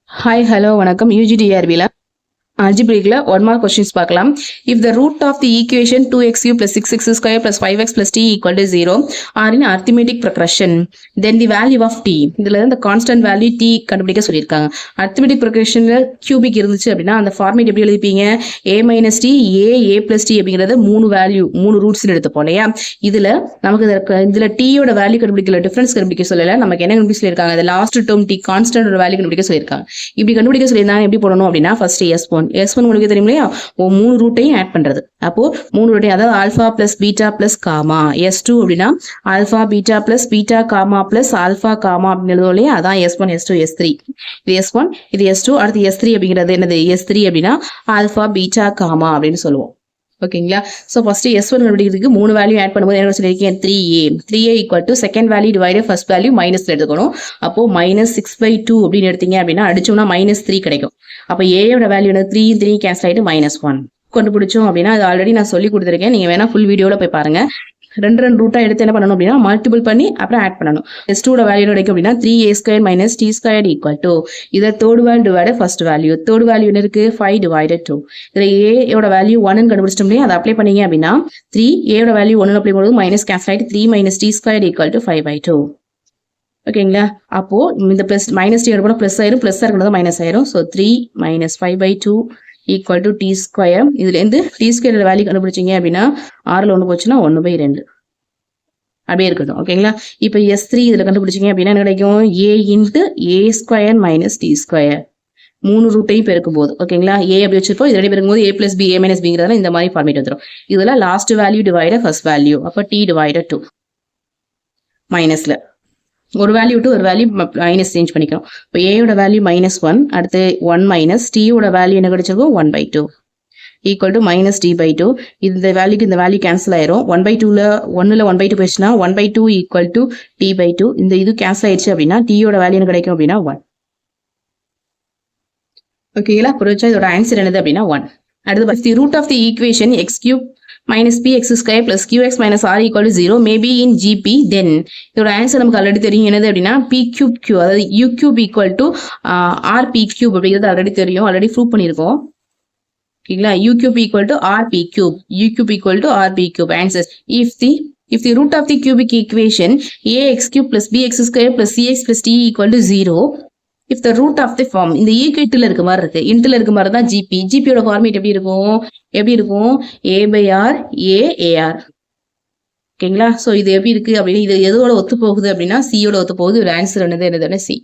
Hi, hello, வணக்கம். UGDRB algebraic one more questions பார்க்கலாம். If the root of the equation 2x cube plus 6x square plus 5x plus t equal to 0 are in arithmetic progression, then the value of t, இதுல இந்த constant value t கண்டுபிடிக்க சொல்லியிருக்காங்க. arithmetic progressionல cubic இருந்துச்சு அப்படின்னா அந்த format எப்படி எழுதிப்பீங்க? a minus t, a plus t அப்படிங்கிறது மூணு வேல்யூ மூணு ரூட்ஸ் எடுத்துப்போம் இல்லையா? இதுல நமக்கு இதுல t யோட வேல்யூ கண்டுபிடிக்கல, டிஃபரன்ஸ் கண்டுபிடிக்க சொல்லல. நமக்கு என்ன கண்டுபிடிக்க சொல்லியிருக்காங்க? இந்த last term t constant value கண்டுபிடிக்க சொல்லியிருக்காங்க. இப்படி கண்டுபிடிக்க சொல்லியிருந்தாங்க எப்படி போடணும் அப்படின்னா ஃபர்ஸ்ட் s1 உங்களுக்கு தெரியும் இல்லையா? மூணு ரூட்டையும் ஆட் பண்றது. அப்போ மூணு ரூட்டையும் அதாவது alpha plus beta plus gamma. s2 அப்படின்னா alpha beta plus beta gamma plus alpha gamma அப்படின்னு எழுதுவோம் இல்லையா? அதான் s1 s2 s3. இது s1 இது s2 அடுத்து s3 அப்படிங்கிறது என்னது? s3 அப்படின்னா ஆல்பா பீட்டா காமா அப்படின்னு சொல்லுவோம். ஓகேங்களா? ஸோ ஃபர்ஸ்ட் s1 கண்டுபிடிக்கிறதுக்கு மூணு வேல்யூ ஆட் பண்ணும்போது என்ன சொல்லியிருக்கேன்? 3a equal to second value divided first value மைனஸ்ல எடுத்துக்கணும். அப்போ -6/2 அப்படின்னு எடுத்தீங்க அப்படின்னா அடிச்சோம்னா -3 கிடைக்கும். அப்போ ஏயோட வேல்யூ 3 கேன்சல் ஆகிட்டு -1 கண்டுபிடிச்சோம் அப்படின்னா அது ஆல்ரெடி நான் சொல்லி கொடுத்துருக்கேன். நீங்க வேணா ஃபுல் வீடியோல போய் பாருங்க. ரெண்டு ரூட்டா எடுத்து என்ன பண்ணணும் அப்படின்னா மல்டிபிள் பண்ணி அப்புறம் ஆட் பண்ணணும். s2 வேல்யூ கிடைக்கும் அப்படின்னா 3a² - t² ஈக்குவல் டு இதை third value divided first value. Third value என்ன இருக்கு? 5/2. இதுல a யோட வேல்யூ 1 கண்டுபிடிச்சிட்டோம் இல்லையா? அதை அப்ளை பண்ணீங்க அப்படின்னா 3 a யோட வேல்யூ 1 அப்ளை பண்ணும்போது மைனஸ் கேன்சல் ஆகிட்டு 3 - t² ஈக்குவல் டு 5/2. ஓகேங்களா? அப்போ இந்த பிளஸ் மைனஸ் டி எடுப்போம் பிளஸ் ஆயிரும், பிளஸ் இருக்கிறது மைனஸ் ஆயிரும். So 3 - 5/2 equal to t². இதுல இருந்து t² வேல்யூ கண்டுபிடிச்சிங்க அப்படின்னா 6ல் 1 போச்சுன்னா 1/2 அப்படியே இருக்கட்டும். ஓகேங்களா? இப்போ s3 இதுல கண்டுபிடிச்சிங்க அப்படின்னா என்ன கிடைக்கும்? a into a² - t². மூணு ரூட்டையும் பெருக்கும் போது ஓகேங்களா? a அப்படி வச்சிருப்போம். இது ரெடி பெருக்கும்போது a + b a - bங்கிறதுனால இந்த மாதிரி ஃபார்மேட் வந்துடும். இதுல last value divided first value. அப்போ t/2 மைனஸ்ல ஒரு வேல்யூ டு ஒரு வேல்யூ மைனஸ் சேஞ்ச் பண்ணிக்கிறோம். இப்போ ஏயோட வேல்யூ -1 அடுத்து 1 - t-யோட வேல்யூ என்ன கிடைச்சிருக்கும்? 1/2 ஈக்குவல் டு -t/2. இந்த வேல்யூக்கு இந்த வேல்யூ கேன்சல் ஆயிரும். 1/2ல 1ல 1/2 போயிடுச்சுன்னா 1/2 ஈக்குவல் டு t/2. இந்த இது கேன்சல் ஆயிடுச்சு அப்படின்னா t-யோட வேல்யூ என்ன கிடைக்கும் அப்படின்னா 1. ஓகேங்களா? புரிஞ்சா இதோட ஆன்சர் என்னது அப்படின்னா 1. அடுத்து root of the equation x³ - px² plus qx minus r equal to 0 may be in GP, then இதோட ஆன்சர் நமக்கு ஆல்ரெடி தெரியும். என்னது அப்படின்னா p³ அதாவது u³ equal to rp³ அப்படிங்கிறது ஆல்ரெடி தெரியும், ஆல்ரெடி ப்ரூவ் பண்ணியிருக்கோம். ஓகேங்களா? u³ equal to rp³, u³ equal to rp³ answer. If the root of the cubic equation ax³ plus bx² plus cx plus t equal to 0, if the root of the form இந்த ஈக்குவேட்டில் இருக்க மாதிரி இருக்கு, இன்ட்ல இருக்க மாதிரி தான் ஜிபியோட format எப்படி இருக்கும்? a/r a/ar. ஓகேங்களா? ஸோ இது எப்படி இருக்கு அப்படின்னு இது எதோட ஒத்து போகுது அப்படின்னா சியோட ஒத்து போகுது. ஒரு ஆன்சர் என்னது சி.